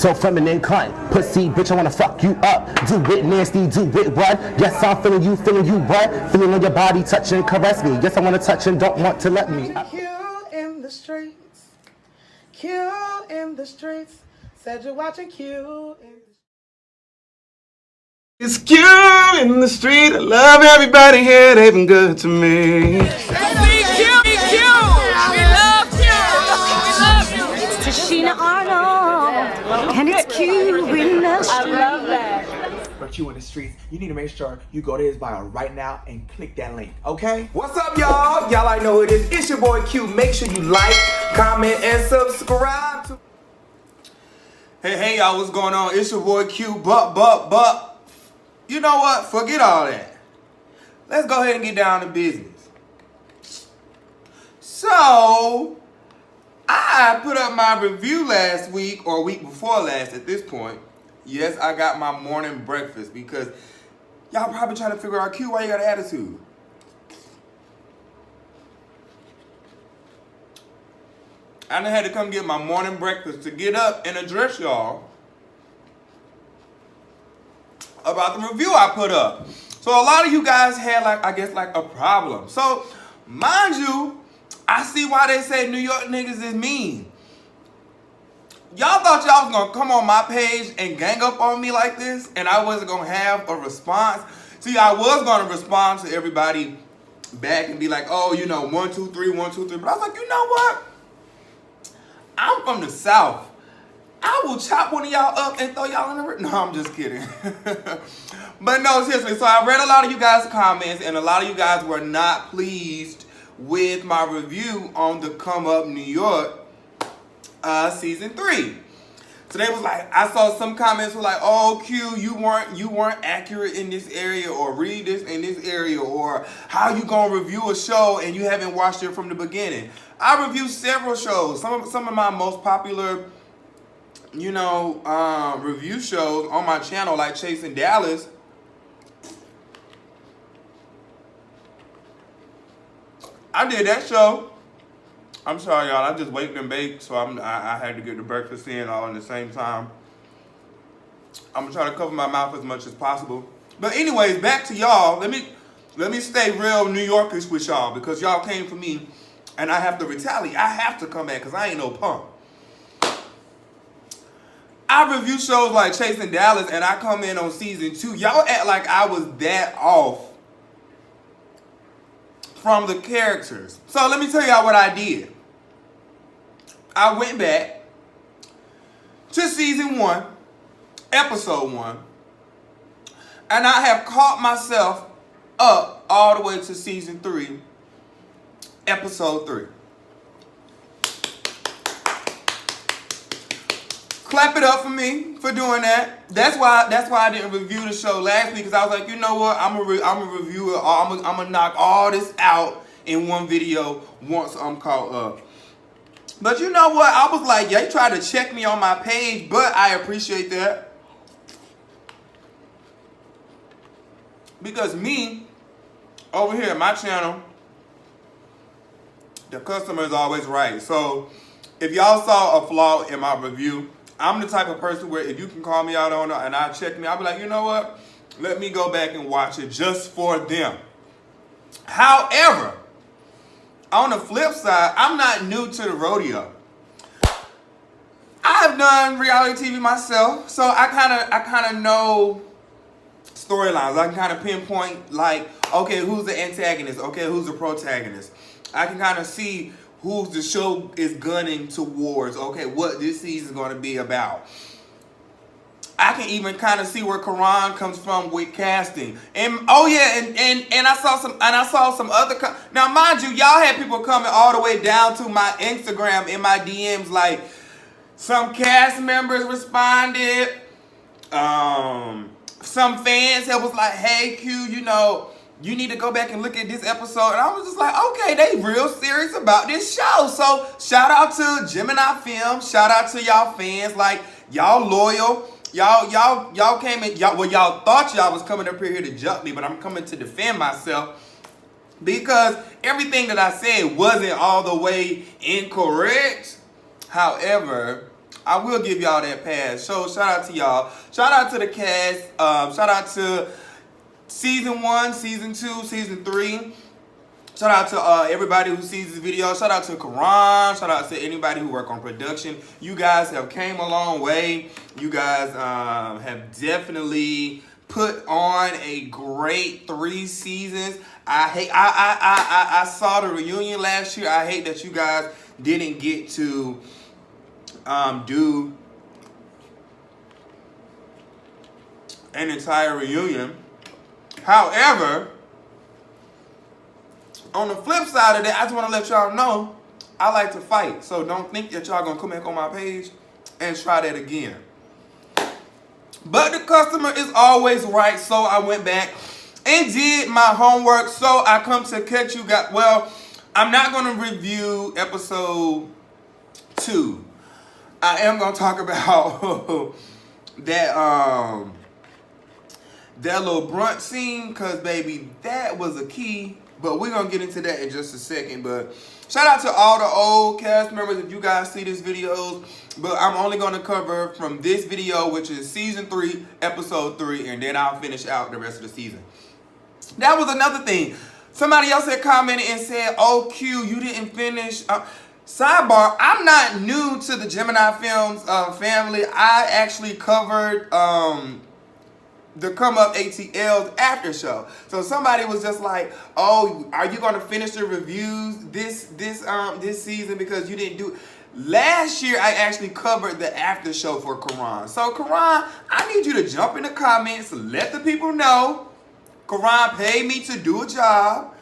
So feminine cunt, pussy bitch, I wanna fuck you up. Do it nasty, do it what? Yes, I'm feeling you what? Feeling on your body, touch and caress me. Yes, I wanna touch and don't want to let me. Q in the streets, Q in the streets. Said you're watching Q in the It's Q in the street. I love everybody here. They've been good to me. We love you. It's Tashina Arnold, and it's Q in the street. I love that. For Q in the streets, you need to make sure you go to his bio right now and click that link, okay? What's up, y'all? Y'all already know who it is. It's your boy Q. Make sure you like, comment, and subscribe to. Hey, y'all, what's going on? It's your boy Q, but. You know what? Forget all that. Let's go ahead and get down to business. So, I put up my review last week, or week before last at this point. Yes, I got my morning breakfast because y'all probably trying to figure out, Q, why you got an attitude? I done had to come get my morning breakfast to get up and address y'all about the review I put up. So a lot of you guys had like a problem. So mind you, I see why they say New York niggas is mean. Y'all thought y'all was gonna come on my page and gang up on me like this and I wasn't gonna have a response. See, I was gonna respond to everybody back and be like, oh, 1, 2, 3, 1, 2, 3. But I was like, you know what? I'm from the South. I will chop one of y'all up and throw y'all in the river. No, I'm just kidding. But no, seriously. So I read a lot of you guys' comments, and a lot of you guys were not pleased with my review on the Come Up New York season 3. So they was like, I saw some comments were like, oh, Q, you weren't accurate in this area, or read this in this area, or how you gonna review a show and you haven't watched it from the beginning. I reviewed several shows. Some of my most popular review shows on my channel, like Chasing Dallas. I did that show. I'm sorry, y'all. I just waked and baked, so I had to get the breakfast in all in the same time. I'm gonna try to cover my mouth as much as possible. But anyways, back to y'all. Let me stay real New Yorkish with y'all because y'all came for me, and I have to retaliate. I have to come back because I ain't no punk. I review shows like Chasing Dallas, and I come in on season 2. Y'all act like I was that off from the characters. So let me tell y'all what I did. I went back to season 1, episode 1, and I have caught myself up all the way to season 3, episode 3. Clap it up for me for doing that. That's why I didn't review the show last week, because I was like, you know what? I'm gonna review it. I'm gonna knock all this out in one video once I'm caught up. But you know what? I was like, yeah, you tried to check me on my page, but I appreciate that. Because me, over here at my channel, the customer is always right. So if y'all saw a flaw in my review, I'm the type of person where if you can call me out on it and I check me, I'll be like, you know what? Let me go back and watch it just for them. However, on the flip side, I'm not new to the rodeo. I have done reality TV myself, so I kind of know storylines. I can kind of pinpoint, like, okay, who's the antagonist? Okay, who's the protagonist? I can kind of see who the show is gunning towards. Okay, what this season is going to be about. I can even kind of see where Karan comes from with casting. And oh yeah, and I saw some other now mind you, y'all had people coming all the way down to my Instagram in my DMs, like some cast members responded. Some fans was like, hey Q, you need to go back and look at this episode. And I was just like, okay, they real serious about this show. So shout out to Gemini Films. Shout out to y'all fans. Like, y'all loyal. Y'all came in, y'all thought y'all was coming up here to jump me, but I'm coming to defend myself. Because everything that I said wasn't all the way incorrect. However, I will give y'all that pass. So shout out to y'all. Shout out to the cast. Shout out to season 1, season 2, season 3. Shout out to everybody who sees this video. Shout out to Karan. Shout out to anybody who work on production. You guys have came a long way. You guys have definitely put on a great 3 seasons. I saw the reunion last year. I hate that you guys didn't get to do an entire reunion. However, on the flip side of that, I just want to let y'all know I like to fight. So don't think that y'all gonna come back on my page and try that again. But the customer is always right, so I went back and did my homework. So I come to catch you guys. Well, I'm not gonna review episode 2. I am gonna talk about that little brunt scene, because baby, that was a key. But we're gonna get into that in just a second. But shout out to all the old cast members if you guys see this videos. But I'm only gonna cover from this video, which is season 3, episode 3, and then I'll finish out the rest of the season. That was another thing. Somebody else had commented and said, "Oh, Q, you didn't finish." Sidebar, I'm not new to the Gemini Films family. I actually covered the Come Up ATL's after show. So somebody was just like, "Oh, are you gonna finish the reviews this season because you didn't do?" Last year, I actually covered the after show for Karan. So Karan, I need you to jump in the comments, let the people know Karan paid me to do a job,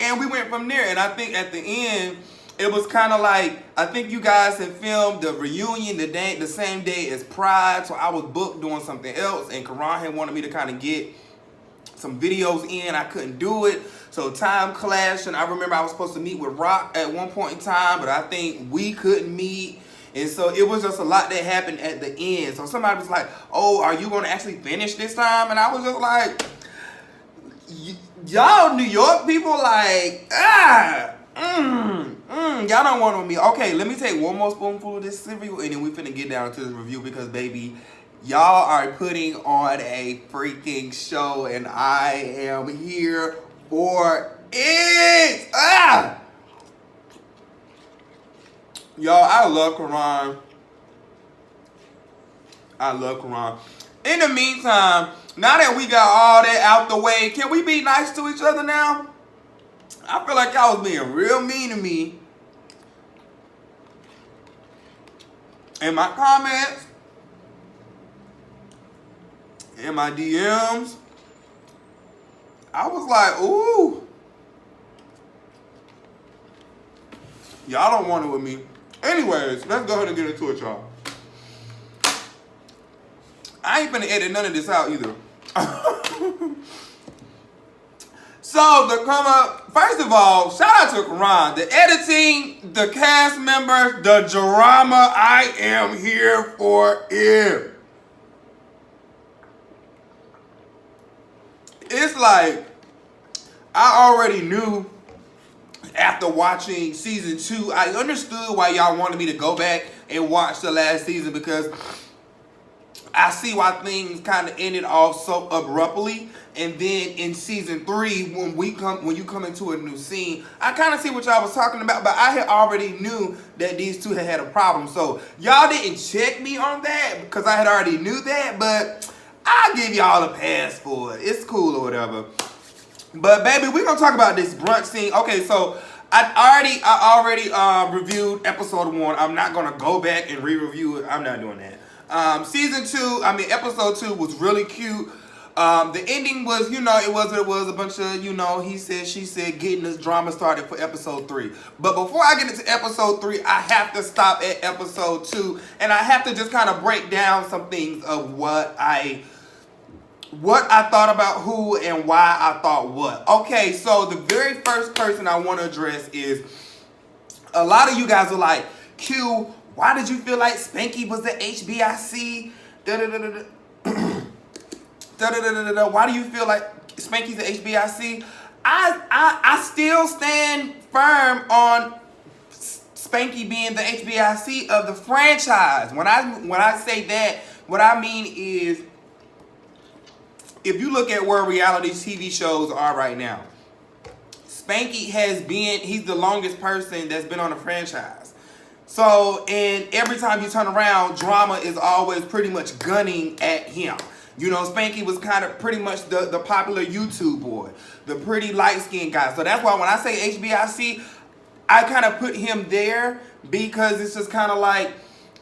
and we went from there. And I think at the end, it was kind of like, I think you guys had filmed the reunion the same day as Pride, so I was booked doing something else, and Karan had wanted me to kind of get some videos in. I couldn't do it, so time clashed, and I remember I was supposed to meet with Rock at one point in time, but I think we couldn't meet, and so it was just a lot that happened at the end. So somebody was like, "Oh, are you going to actually finish this time?" And I was just like, y'all New York people like, y'all don't want me. Okay, let me take one more spoonful of this cereal and then we finna get down to this review, because baby, y'all are putting on a freaking show and I am here for it. Y'all, I love Karan. I love Karan. In the meantime, now that we got all that out the way, can we be nice to each other now? I feel like y'all was being real mean to me in my comments, in my DMs. I was like, ooh, y'all don't want it with me. Anyways, let's go ahead and get into it, y'all. I ain't finna edit none of this out either. So, the come up, first of all, shout out to Karan. The editing, the cast members, the drama, I am here for it. It's like, I already knew after watching season 2, I understood why y'all wanted me to go back and watch the last season, because I see why things kind of ended off so abruptly. And then in season 3, when you come into a new scene, I kind of see what y'all was talking about, but I had already knew that these two had a problem. So y'all didn't check me on that because I had already knew that, but I'll give y'all a pass for it. It's cool or whatever. But baby, we're gonna talk about this brunch scene. Okay, so I already reviewed episode 1. I'm not gonna go back and re-review it. I'm not doing that. Episode 2 was really cute. The ending was, it was a bunch of, he said, she said, getting this drama started for episode 3. But before I get into episode 3, I have to stop at episode 2, and I have to just kind of break down some things of what I thought about who and why I thought what. Okay, so the very first person I want to address is, a lot of you guys are like, Q, why did you feel like Spanky was the HBIC? Why do you feel like Spanky's the HBIC? I still stand firm on Spanky being the HBIC of the franchise. When I say that, what I mean is, if you look at where reality TV shows are right now, Spanky he's the longest person that's been on a franchise. So, and every time you turn around, drama is always pretty much gunning at him. You know, Spanky was kind of pretty much the popular YouTube boy, the pretty light-skinned guy. So that's why when I say HBIC, I kind of put him there because it's just kind of like,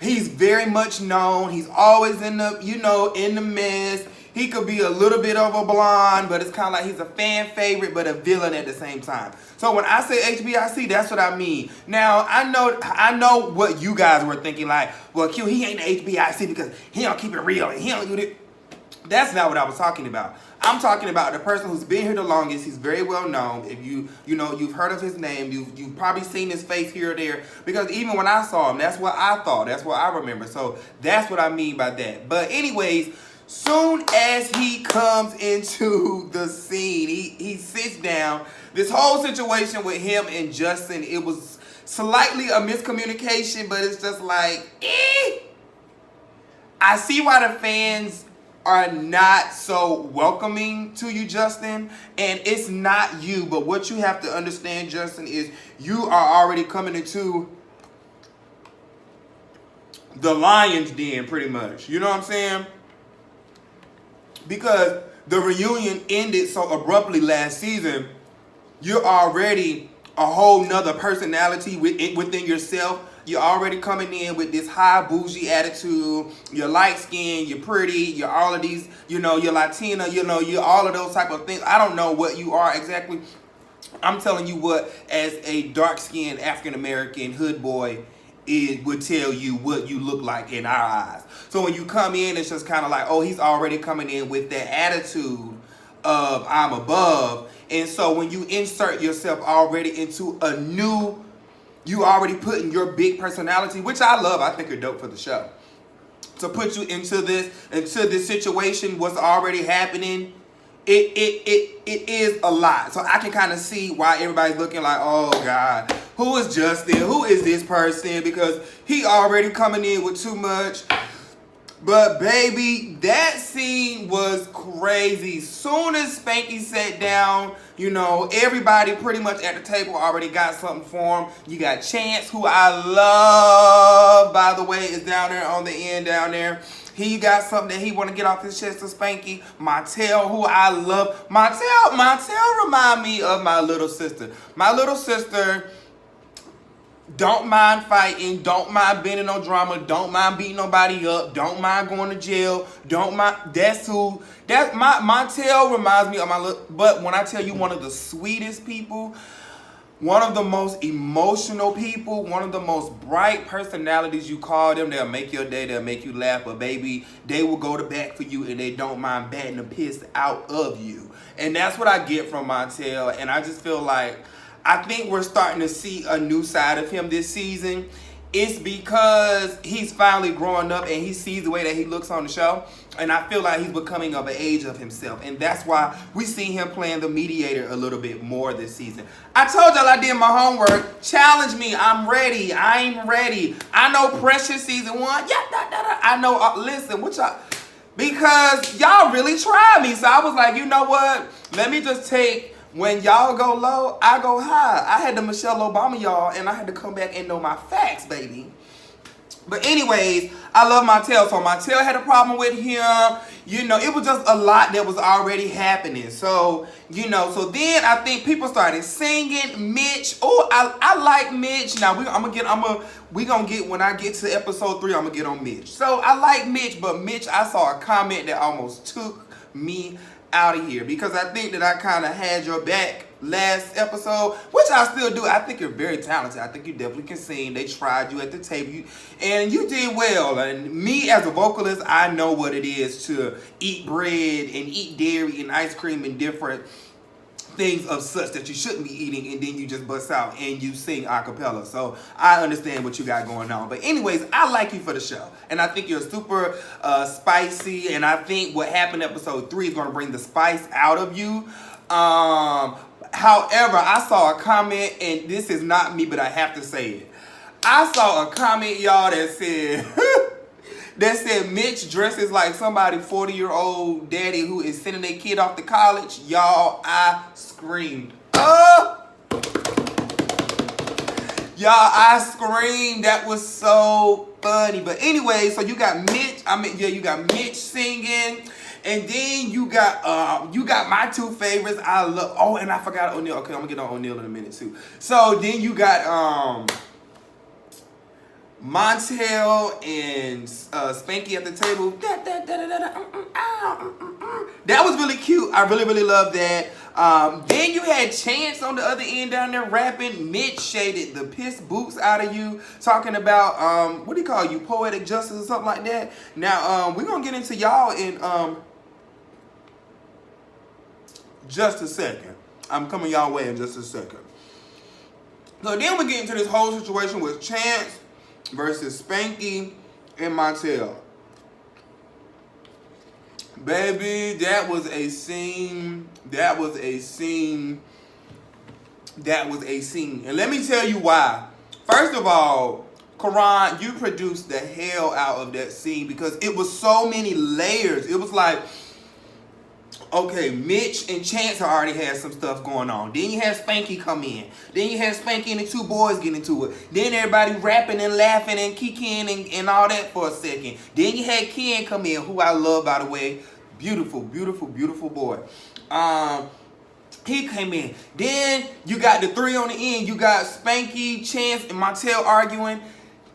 he's very much known. He's always in the, you know, in the mess. He could be a little bit of a blonde, but it's kind of like he's a fan favorite, but a villain at the same time. So when I say HBIC, that's what I mean. Now, I know what you guys were thinking, like, well, Q, he ain't the HBIC because he don't keep it real and he don't do it. That's not what I was talking about. I'm talking about the person who's been here the longest. He's very well known. If you've heard of his name, you've probably seen his face here or there. Because even when I saw him, that's what I thought. That's what I remember. So that's what I mean by that. But anyways, soon as he comes into the scene, he sits down. This whole situation with him and Justin, it was slightly a miscommunication, but it's just like, I see why the fans are not so welcoming to you, Justin, and it's not you, but what you have to understand, Justin, is you are already coming into the lion's den, pretty much. You know what I'm saying? Because the reunion ended so abruptly last season, you're already a whole nother personality within yourself. You're already coming in with this high bougie attitude. You're light skinned, you're pretty, you're all of these, you know, you're Latina, you know, you're all of those type of things. I don't know what you are exactly. I'm telling you what, as a dark skinned African American hood boy, it would tell you what you look like in our eyes. So when you come in, it's just kind of like, oh, he's already coming in with that attitude of I'm above. And so when you insert yourself already into a new, you already putting your big personality, which I love. I think you're dope for the show. To put you into this situation, what's already happening, it is a lot. So I can kind of see why everybody's looking like, oh God, who is Justin? Who is this person? Because he already coming in with too much. But baby, that scene was crazy. Soon as Spanky sat down, you know, everybody pretty much at the table already got something for him. You got Chance, who I love, by the way, is down there on the end down there. He got something that he want to get off his chest to Spanky. Martell, who I love. Martell remind me of my little sister. My little sister don't mind fighting, don't mind being in no drama, don't mind beating nobody up, don't mind going to jail, don't mind, Montel reminds me of my little, but when I tell you one of the sweetest people, one of the most emotional people, one of the most bright personalities, you call them, they'll make your day, they'll make you laugh, but baby, they will go to bat for you and they don't mind batting the piss out of you. And that's what I get from Montel, and I just feel like, I think we're starting to see a new side of him this season. It's because he's finally growing up and he sees the way that he looks on the show. And I feel like he's becoming of an age of himself. And that's why we see him playing the mediator a little bit more this season. I told y'all I did my homework. Challenge me. I'm ready. I'm ready. I know Precious season 1. I know. Listen, what y'all... Because y'all really tried me. So I was like, you know what? Let me just take... When y'all go low, I go high. I had to Michelle Obama y'all, and I had to come back and know my facts, baby. But anyways, I love Montel. So Montel had a problem with him. You know, it was just a lot that was already happening. So, you know, so then I think people started singing. Mitch. Oh, I like Mitch. Now, when I get to episode 3, I'm going to get on Mitch. So I like Mitch, but Mitch, I saw a comment that almost took me out of here because I think that I kind of had your back last episode, which I still do. I think you're very talented. I think you definitely can sing. They tried you at the table, and you did well. And me as a vocalist, I know what it is to eat bread and eat dairy and ice cream and different things of such that you shouldn't be eating, and then you just bust out and you sing a cappella. So I understand what you got going on. But anyways, I like you for the show, and I think you're super spicy, and I think what happened in episode 3 is going to bring the spice out of you. However, I saw a comment, and this is not me, but I have to say it. I saw a comment, y'all, that said that said Mitch dresses like somebody 40-year-old daddy who is sending their kid off to college. Y'all, I screamed. Y'all, I screamed. That was so funny. But anyway, so you got Mitch. You got Mitch singing. And then you got my two favorites. I love. Oh, and I forgot O'Neal. Okay, I'm gonna get on O'Neal in a minute too. So then you got Montel and Spanky at the table. That was really cute. I really loved that. Then you had Chance on the other end down there rapping. Mitch shaded the piss boots out of you, talking about what do you call you, poetic justice or something like that. Now we're gonna get into y'all in just a second. I'm coming y'all way in just a second. So then we get into this whole situation with Chance versus Spanky and Montel. Baby, that was a scene. That was a scene. And let me tell you why. First of all, Karan, you produced the hell out of that scene because it was so many layers. It was like, okay, Mitch and Chance already had some stuff going on. Then you had Spanky come in. Then you had Spanky and the two boys get into it. Then everybody rapping and laughing and kicking and all that for a second. Then you had Ken come in, who I love, by the way. Beautiful boy. He came in. Then you got the three on the end. You got Spanky, Chance, and Montel arguing.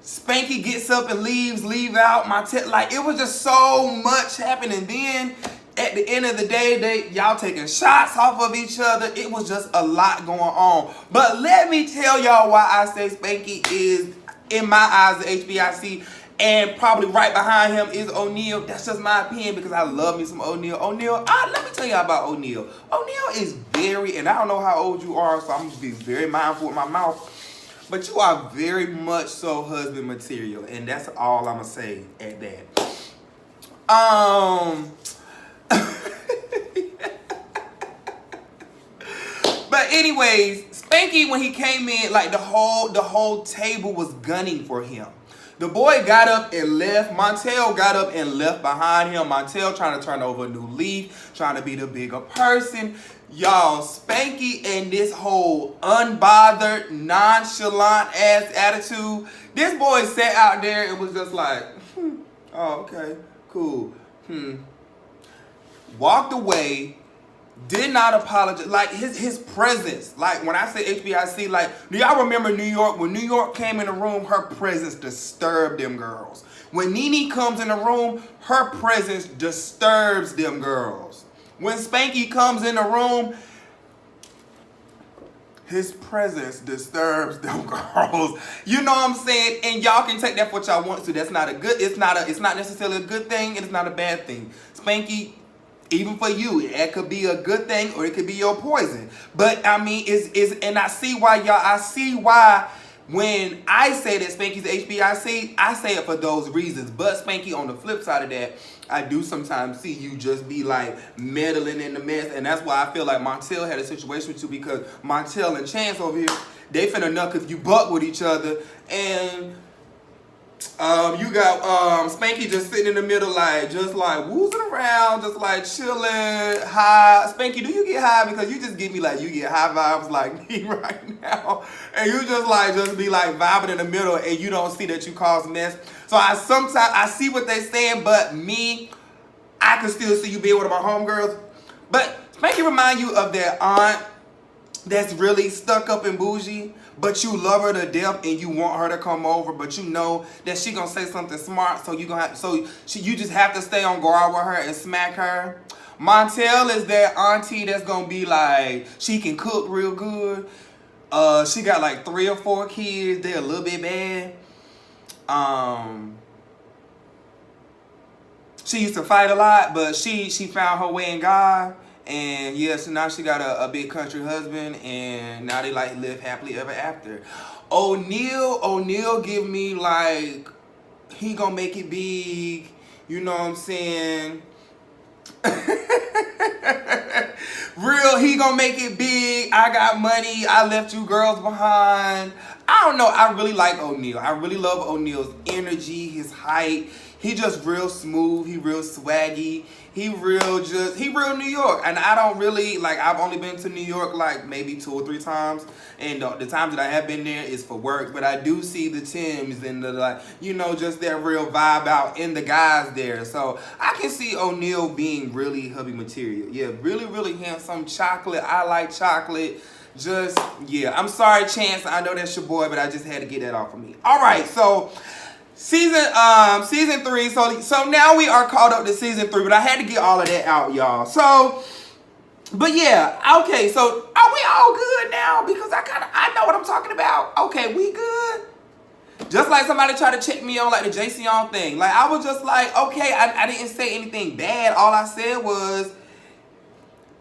Spanky gets up and leave out. Montel, like, it was just so much happening. Then at the end of the day, y'all taking shots off of each other. It was just a lot going on. But let me tell y'all why I say Spanky is, in my eyes, the HBIC. And probably right behind him is O'Neal. That's just my opinion because I love me some O'Neal. Let me tell you about O'Neal. O'Neal is very, and I don't know how old you are, so I'm going to be very mindful with my mouth. But you are very much so husband material. And that's all I'm going to say at that. But anyways, Spanky, when he came in, like the whole table was gunning for him. The boy got up and left. Montel got up and left behind him. Montel trying to turn over a new leaf, trying to be the bigger person. Y'all, Spanky and this whole unbothered, nonchalant ass attitude. This boy sat out there and was just like, oh, okay, cool. Walked away. Did not apologize. Like his presence. Like when I say HBIC, like, do y'all remember New York? When New York came in the room, her presence disturbed them girls. When NeNe comes in the room, her presence disturbs them girls. When Spanky comes in the room, his presence disturbs them girls. You know what I'm saying? And y'all can take that for what y'all want to. That's not a good, it's not necessarily a good thing, and it's not a bad thing. Spanky, even for you, it could be a good thing or it could be your poison. But I mean, and I see why when I say that Spanky's HBIC, I say it for those reasons. But Spanky, on the flip side of that, I do sometimes see you just be like meddling in the mess. And that's why I feel like Montel had a situation with you, because Montel and Chance over here, they finna knock if you buck with each other. And you got Spanky just sitting in the middle, just woozing around, just like chilling, high. Spanky, do you get high? Because you just give me you get high vibes like me right now, and you just be vibing in the middle, and you don't see that you cause mess. So I see what they're saying, but me, I can still see you being one of my homegirls. But Spanky remind you of that aunt that's really stuck up and bougie, but you love her to death and you want her to come over, but you know that she gonna say something smart, so you just have to stay on guard with her and smack her. Montel is that auntie that's gonna be she can cook real good. She got 3 or 4 kids. They're a little bit bad. She used to fight a lot, but she found her way in God. And yes, now she got a big country husband, and now they live happily ever after. O'Neal give me he gonna make it big. You know what I'm saying? Real, he gonna make it big. I got money. I left you girls behind. I don't know. I really like O'Neal. I really love O'Neal's energy, his height. He just real smooth. He real swaggy. He real New York. And I don't really, like, I've only been to New York like maybe 2 or 3 times. And the times that I have been there is for work. But I do see the Tims and the, like, you know, just that real vibe out in the guys there. So I can see O'Neal being really hubby material. Yeah, really, really handsome. Chocolate. I like chocolate. Just, yeah. I'm sorry, Chance. I know that's your boy, but I just had to get that off of me. All right, so season 3. So now we are caught up to season 3, but I had to get all of that out, y'all. So, but yeah, okay. So are we all good now? Because I know what I'm talking about. Okay, we good. Just like somebody tried to check me on like the JC on thing. Like I was just like, okay, I didn't say anything bad. All I said was,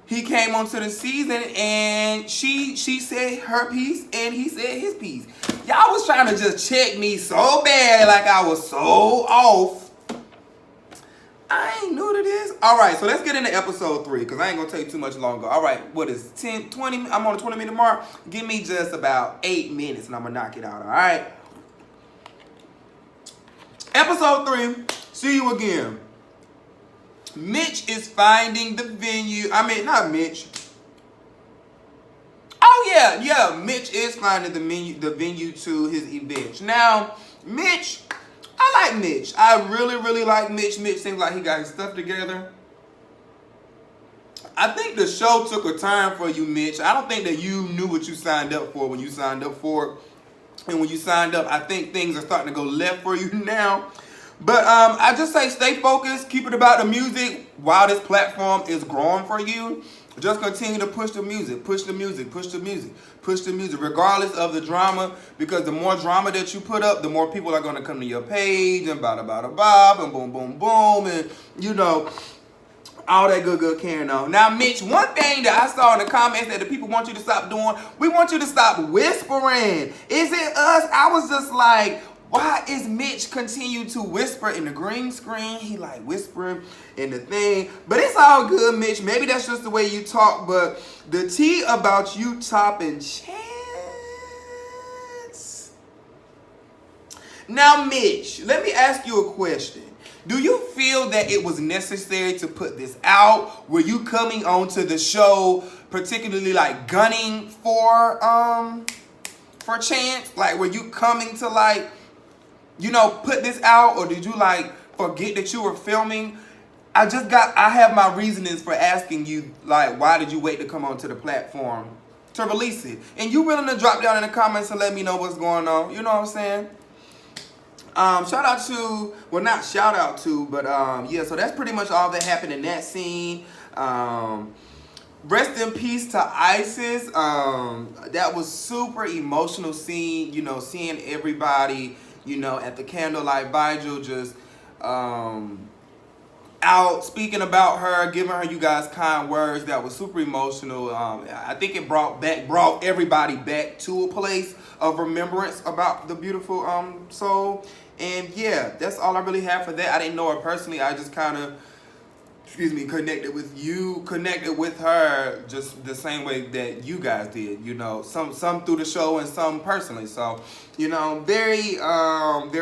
he came onto the season and she said her piece and he said his piece. Y'all was trying to just check me so bad, like I was so off. I ain't new to this. All right, so let's get into episode 3 because I ain't gonna take too much longer. All right, what is 10, 20? I'm on the 20-minute mark. Give me just about 8 minutes and I'm gonna knock it out. All right. Episode 3. See you again. Mitch is finding the venue. I mean, not Mitch. Oh yeah, Mitch is finding the venue to his event. Now, Mitch, I like Mitch. I really, really like Mitch. Mitch seems like he got his stuff together. I think the show took a turn for you, Mitch. I don't think that you knew what you signed up for when you signed up for it. And when you signed up, I think things are starting to go left for you now. But I just say stay focused, keep it about the music while this platform is growing for you. Just continue to push the music, push the music, push the music, push the music, regardless of the drama, because the more drama that you put up, the more people are going to come to your page and bada bada bob and boom boom boom and, you know, all that good carrying on. Now, Mitch, one thing that I saw in the comments that the people want you to stop doing, we want you to stop whispering. Is it us? I was just like, why is Mitch continue to whisper in the green screen? He like whispering in the thing. But it's all good, Mitch. Maybe that's just the way you talk. But the tea about you topping Chance. Now, Mitch, let me ask you a question. Do you feel that it was necessary to put this out? Were you coming onto the show particularly like gunning for Chance? Like, were you coming to like, you know, put this out, or did you like forget that you were filming? I have my reasonings for asking you, like, why did you wait to come onto the platform to release it? And you willing to drop down in the comments and let me know what's going on? You know what I'm saying? Shout out to, well, not shout out to, but yeah, so that's pretty much all that happened in that scene. Rest in peace to Isis. That was super emotional scene, you know, seeing everybody, you know, at the candlelight vigil, just out speaking about her, giving her you guys kind words. That was super emotional. I think it brought everybody back to a place of remembrance about the beautiful soul. And yeah, that's all I really have for that. I didn't know her personally. I just kind of, connected with her just the same way that you guys did, you know, some through the show and some personally. So, you know, very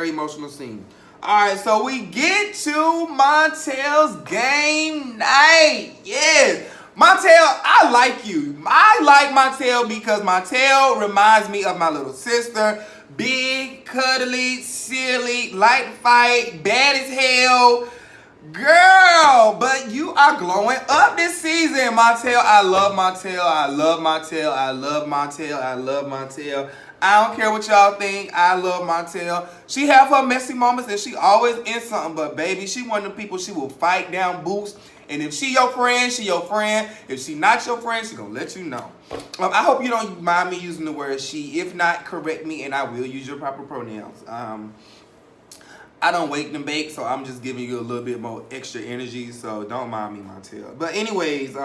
emotional scene. All right, so we get to Montel's game night. Yes, Montel, I like you. I like Montel because Montel reminds me of my little sister. Big, cuddly, silly, like to fight, bad as hell. Girl, but you are glowing up this season, Montel. I love Montel. I love Montel. I love Montel. I love Montel. I don't care what y'all think. I love Montel. She have her messy moments and she always in something, but baby, she one of the people, she will fight down boots. And if she your friend, she your friend. If she not your friend, she gonna let you know. I hope you don't mind me using the word she. If not, correct me and I will use your proper pronouns. I don't wake and bake, so I'm just giving you a little bit more extra energy, so don't mind me, Montel. But anyways,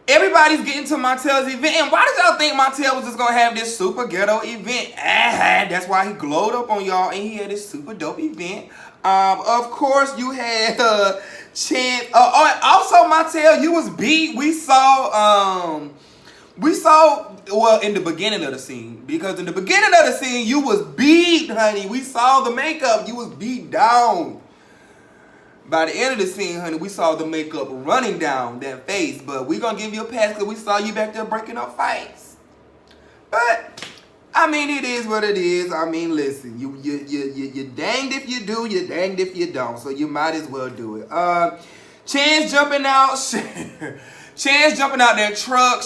everybody's getting to Montel's event, and why did y'all think Montel was just gonna have this super ghetto event? That's why he glowed up on y'all, and he had this super dope event. Of course, you had Chance. Also, Montel, you was beat. We saw we saw, well, in the beginning of the scene, because in the beginning of the scene, you was beat, honey. We saw the makeup. You was beat down. By the end of the scene, honey, we saw the makeup running down that face. But we gonna give you a pass because we saw you back there breaking up fights. But I mean, it is what it is. I mean, listen, you danged if you do, you danged if you don't. So you might as well do it. Chance jumping out. Chance jumping out their truck.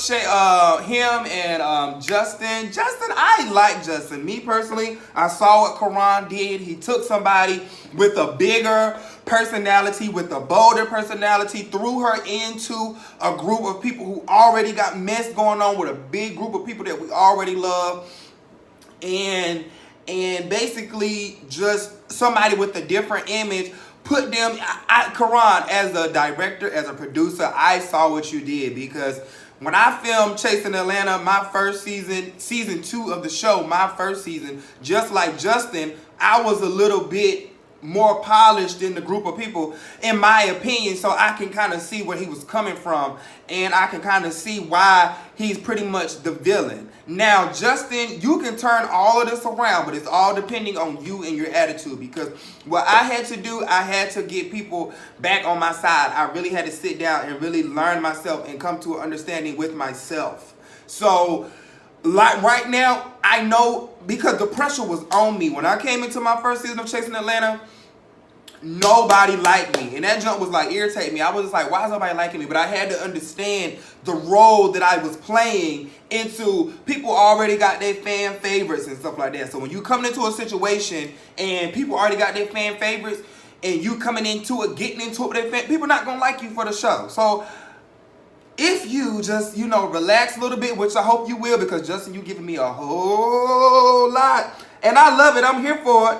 Him and Justin. I like Justin. Me personally, I saw what Karan did. He took somebody with a bigger personality, with a bolder personality, threw her into a group of people who already got mess going on with a big group of people that we already love. And basically just somebody with a different image, put them, Karan, as a director, as a producer, I saw what you did, because when I filmed Chasing Atlanta, my first season 2 of the show, my first season, just like Justin, I was a little bit more polished than the group of people, in my opinion, so I can kind of see where he was coming from, and I can kind of see why he's pretty much the villain. Now, Justin, you can turn all of this around, but it's all depending on you and your attitude, because what I had to do, I had to get people back on my side. I really had to sit down and really learn myself and come to an understanding with myself. So, like right now, I know, because the pressure was on me. When I came into my first season of Chasing Atlanta, nobody liked me. And that jump was like irritating me. I was just like, why is nobody liking me? But I had to understand the role that I was playing into. People already got their fan favorites and stuff like that. So when you come into a situation and people already got their fan favorites and you coming into it, getting into it with their fan, people not going to like you for the show. So if you just, relax a little bit, which I hope you will, because Justin, you giving me a whole lot. And I love it. I'm here for it.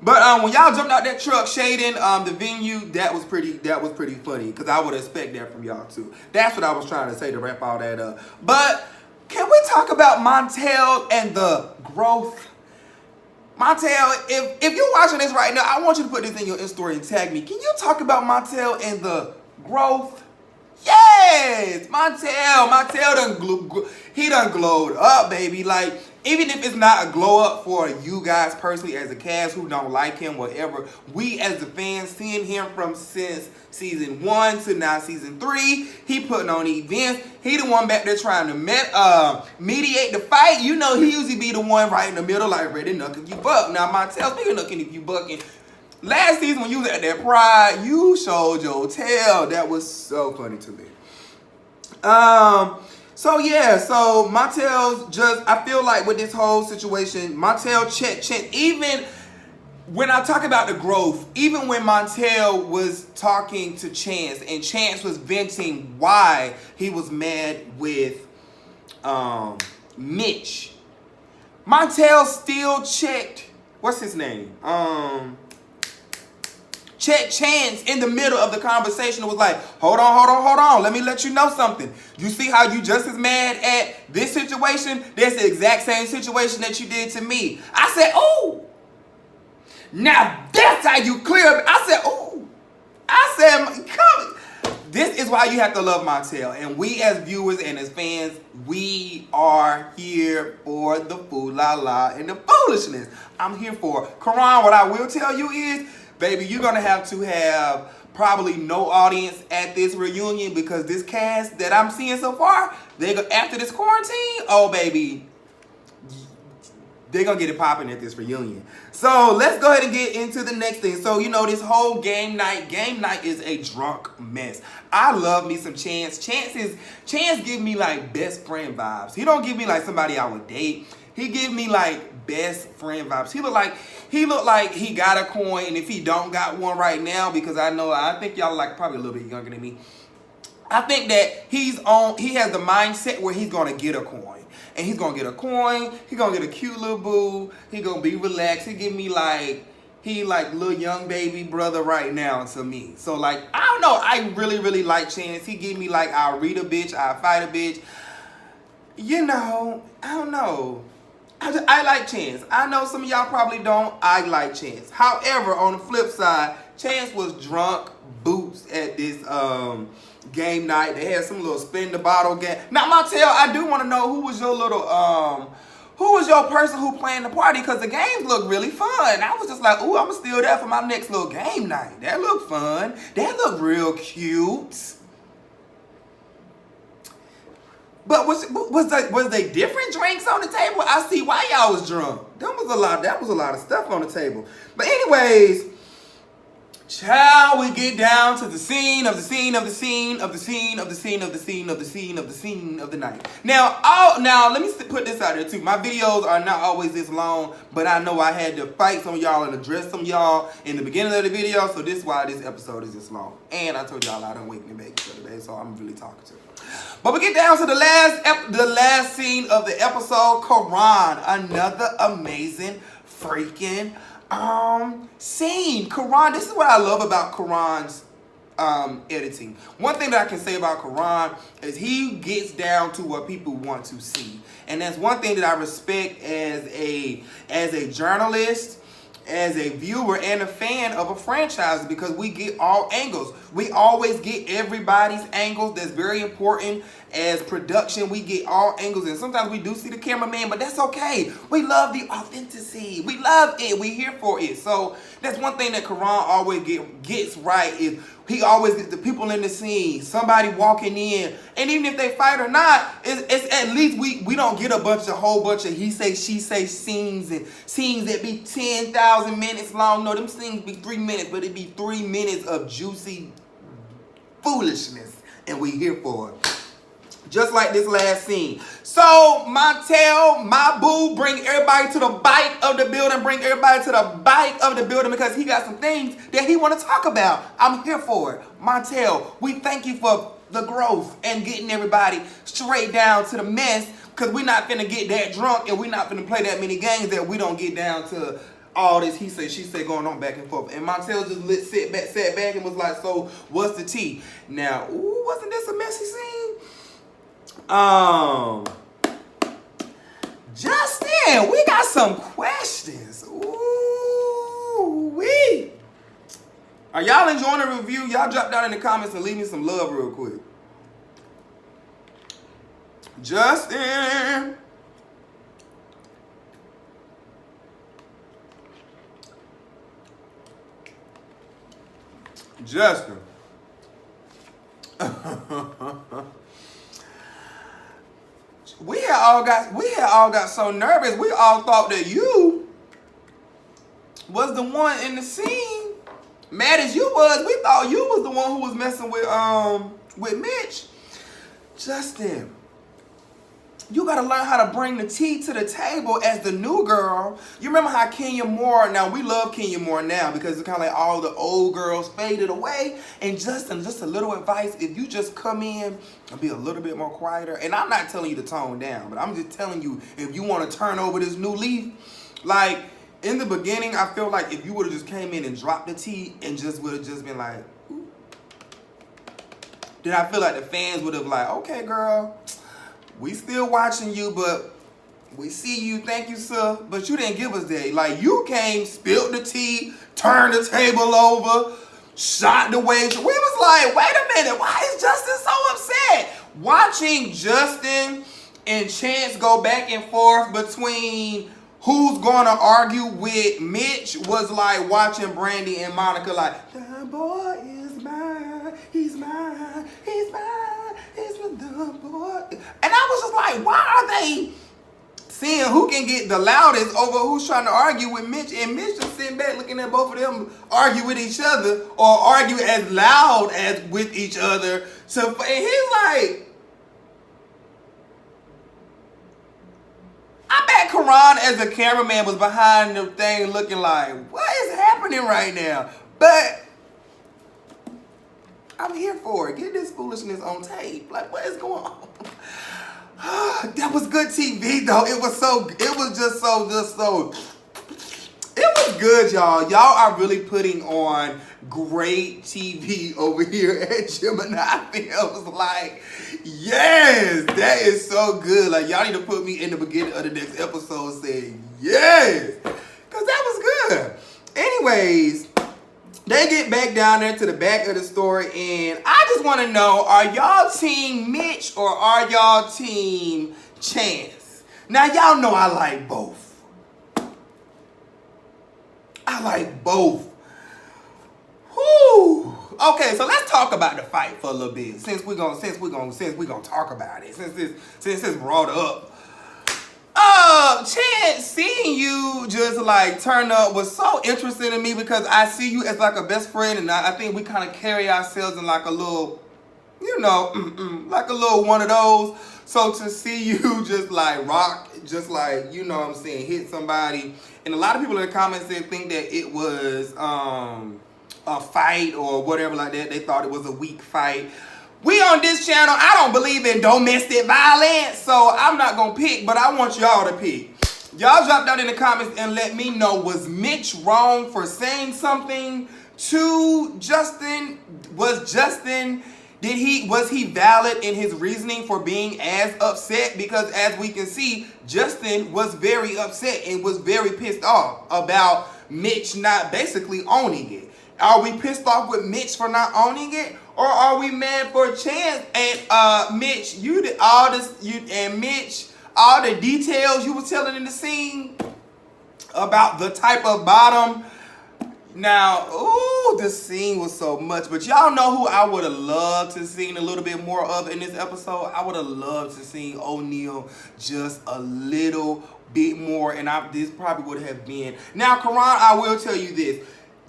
But when y'all jumped out that truck shading the venue, that was pretty funny, because I would expect that from y'all too. That's what I was trying to say to wrap all that up. But can we talk about Montel and the growth? Montel, if you're watching this right now, I want you to put this in your Insta story and tag me. Can you talk about Montel and the growth? Yes, Montel done glowed up, baby. Like, even if it's not a glow up for you guys personally as a cast who don't like him, whatever, we as the fans seeing him from since season 1 to now season 3, he putting on events. He the one back there trying to mediate the fight. He usually be the one right in the middle, like, ready knuck if you buck. Now, Montel, speaking of knucking if you bucking, last season when you was at that Pride, you showed your tail. That was so funny to me. So Montel's just, I feel like with this whole situation, Montel check. Even when I talk about the growth, even when Montel was talking to Chance and Chance was venting why he was mad with Mitch, Montel still checked, what's his name? Check Chance in the middle of the conversation. It was like, hold on. Let me let you know something. You see how you just as mad at this situation? That's the exact same situation that you did to me. I said, oh. Now that's how you clear. I said, oh. I said, come. This is why you have to love Montel. And we as viewers and as fans, we are here for the LaLa and the foolishness. I'm here for it. Karan, what I will tell you is, baby, you're going to have probably no audience at this reunion, because this cast that I'm seeing so far, after this quarantine, oh, baby, they're going to get it popping at this reunion. So let's go ahead and get into the next thing. So, this whole game night is a drunk mess. I love me some Chance. Chance give me like best friend vibes. He don't give me like somebody I would date. He give me like best friend vibes. He look like he got a coin, and if he don't got one right now, because I think y'all like probably a little bit younger than me, I think that he has the mindset where he's gonna get a coin. And he's gonna get a coin, he's gonna get a cute little boo, he gonna be relaxed. He give me like, he like little young baby brother right now to me. So like, I don't know, I really, really like Chance. He give me like, I'll read a bitch, I'll fight a bitch. I don't know. I like Chance. I know some of y'all probably don't. I like Chance. However, on the flip side, Chance was drunk boots at this game night. They had some little spin the bottle game. Now, Montel, I do want to know who was your little who was your person who playing the party? Because the games look really fun. I was just like, ooh, I'm still there for my next little game night. That looked fun. That looked real cute. But was they different drinks on the table? I see why y'all was drunk. That was a lot of stuff on the table. But anyways, shall we get down to the scene of the scene of the scene of the scene of the scene of the scene of the scene of the scene of the night. Now let me put this out there too. My videos are not always this long, but I know I had to fight some of y'all and address some of y'all in the beginning of the video, so this is why this episode is this long. And I told y'all I don't wake me back today, so I'm really talking to you. But we get down to the last scene of the episode. Karan, another amazing freaking scene. Karan, this is what I love about Karan's editing. One thing that I can say about Karan is he gets down to what people want to see. And that's one thing that I respect as a journalist, as a viewer and a fan of a franchise, because we get all angles. We always get everybody's angles. That's very important. As production, we get all angles, and sometimes we do see the cameraman, but that's okay. We love the authenticity. We love it. We here for it. So that's one thing that Karan always gets right, is he always gets the people in the scene, somebody walking in, and even if they fight or not, it's at least we don't get a whole bunch of he say, she say scenes, and scenes that be 10,000 minutes long. No, them scenes be 3 minutes, but it be 3 minutes of juicy foolishness, and we here for it. Just like this last scene. So, Montel, my boo, bring everybody to the bike of the building. Bring everybody to the bike of the building, because he got some things that he want to talk about. I'm here for it. Montel, we thank you for the growth and getting everybody straight down to the mess, because we're not finna get that drunk, and we're not finna play that many games that we don't get down to all this he say, she say going on back and forth. And Montel just sat back and was like, so what's the tea? Now, ooh, wasn't this a messy scene? Justin, we got some questions. Ooh, wee. Are y'all enjoying the review? Y'all drop down in the comments and leave me some love real quick. Justin. We had all got so nervous. We all thought that you was the one in the scene. Mad as you was, we thought you was the one who was messing with Mitch. Justin, you gotta learn how to bring the tea to the table as the new girl. You remember how Kenya Moore, now we love Kenya Moore now because it's kind of like all the old girls faded away. And Justin, just a little advice, if you just come in and be a little bit more quieter, and I'm not telling you to tone down, but I'm just telling you, if you want to turn over this new leaf, like in the beginning, I feel like if you would have just came in and dropped the tea and just would have just been like, ooh, then I feel like the fans would have like, okay, girl, we still watching you, but we see you, thank you, sir. But you didn't give us that. Like, you came, spilled the tea, turned the table over, shot the waitress. We was like, wait a minute, why is Justin so upset? Watching Justin and Chance go back and forth between who's gonna argue with Mitch was like watching Brandy and Monica like, the boy is mine, he's mine, he's mine, he's the boy. And I was just like, why are they seeing who can get the loudest over who's trying to argue with Mitch? And Mitch just sitting back looking at both of them argue with each other or argue as loud as with each other. So, and he's like, I bet Karan as a cameraman was behind the thing looking like, what is happening right now? But I'm here for it. Get this foolishness on tape. Like, what is going on? That was good TV though. It was good, y'all. Y'all are really putting on great TV over here at Gemini Films. Like, yes, that is so good. Like, y'all need to put me in the beginning of the next episode saying yes, because that was good. Anyways, they get back down there to the back of the store, and I just want to know, are y'all team Mitch or are y'all team Chance? Now, y'all know I like both. I like both. Whew. Okay, so let's talk about the fight for a little bit. Since we're gonna talk about it. Since it's brought up. Chance, seeing you just like turn up was so interesting to me because I see you as like a best friend, and I think we kind of carry ourselves in like a little, you know, like a little one of those. So to see you just like rock, just like, you know what I'm saying, hit somebody, and a lot of people in the comments didn't think that it was a fight or whatever like that. They thought it was a weak fight. We on this channel, I don't believe in domestic violence, so I'm not gonna pick, but I want y'all to pick. Y'all drop down in the comments and let me know, was Mitch wrong for saying something to Justin? Was he valid in his reasoning for being as upset? Because as we can see, Justin was very upset and was very pissed off about Mitch not basically owning it. Are we pissed off with Mitch for not owning it? Or are we mad for a Chance? And Mitch, you did all this, Mitch, all the details you were telling in the scene about the type of bottom. Now, ooh, the scene was so much. But y'all know who I would have loved to see a little bit more of in this episode? I would have loved to see O'Neal just a little bit more. And this probably would have been. Now, Karan, I will tell you this.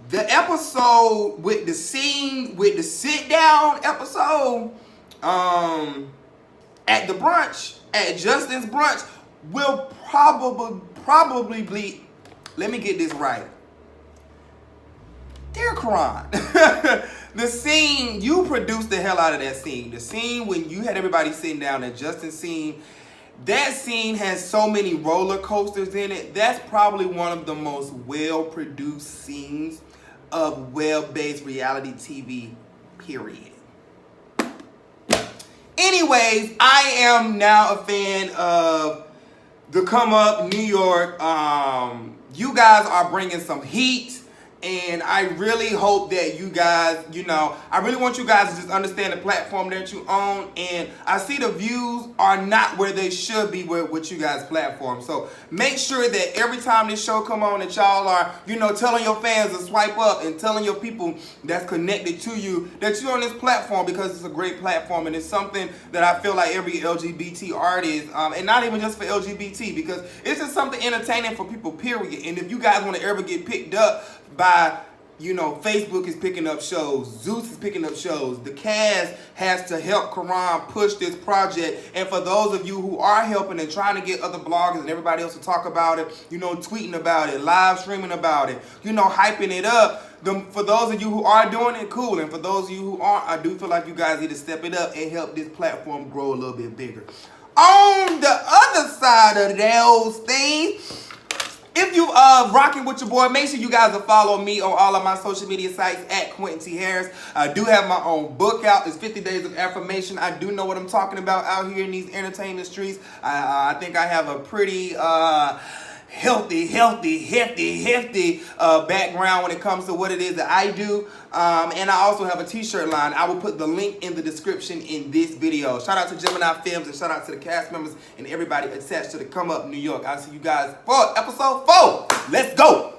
The episode with the scene, with the sit down episode, at the brunch, at Justin's brunch, will probably be, let me get this right. Dear Karan, the scene, you produced the hell out of that scene. The scene when you had everybody sitting down at Justin's scene, that scene has so many roller coasters in it. That's probably one of the most well-produced scenes of web-based reality TV, period. Anyways, I am now a fan of the Come Up New York. You guys are bringing some heat. And I really hope that you guys, you know, I really want you guys to just understand the platform that you own. And I see the views are not where they should be with you guys' platform. So make sure that every time this show come on that y'all are, you know, telling your fans to swipe up and telling your people that's connected to you that you're on this platform, because it's a great platform. And it's something that I feel like every LGBT artist, and not even just for LGBT, because it's just something entertaining for people, period. And if you guys want to ever get picked up by, you know, Facebook is picking up shows, Zeus is picking up shows, the cast has to help Karan push this project. And for those of you who are helping and trying to get other bloggers and everybody else to talk about it, you know, tweeting about it, live streaming about it, you know, hyping it up, for those of you who are doing it, cool. And for those of you who aren't, I do feel like you guys need to step it up and help this platform grow a little bit bigger. On the other side of those things, if you rocking with your boy, make sure you guys will follow me on all of my social media sites at Quentin T. Harris. I do have my own book out. It's 50 Days of Affirmation. I do know what I'm talking about out here in these entertainment streets. I think I have a pretty hefty background when it comes to what it is that I do. And I also have a t-shirt line. I will put the link in the description in this video. Shout out to Gemini Films and shout out to the cast members and everybody attached to the Come Up New York. I'll see you guys for episode 4. Let's go.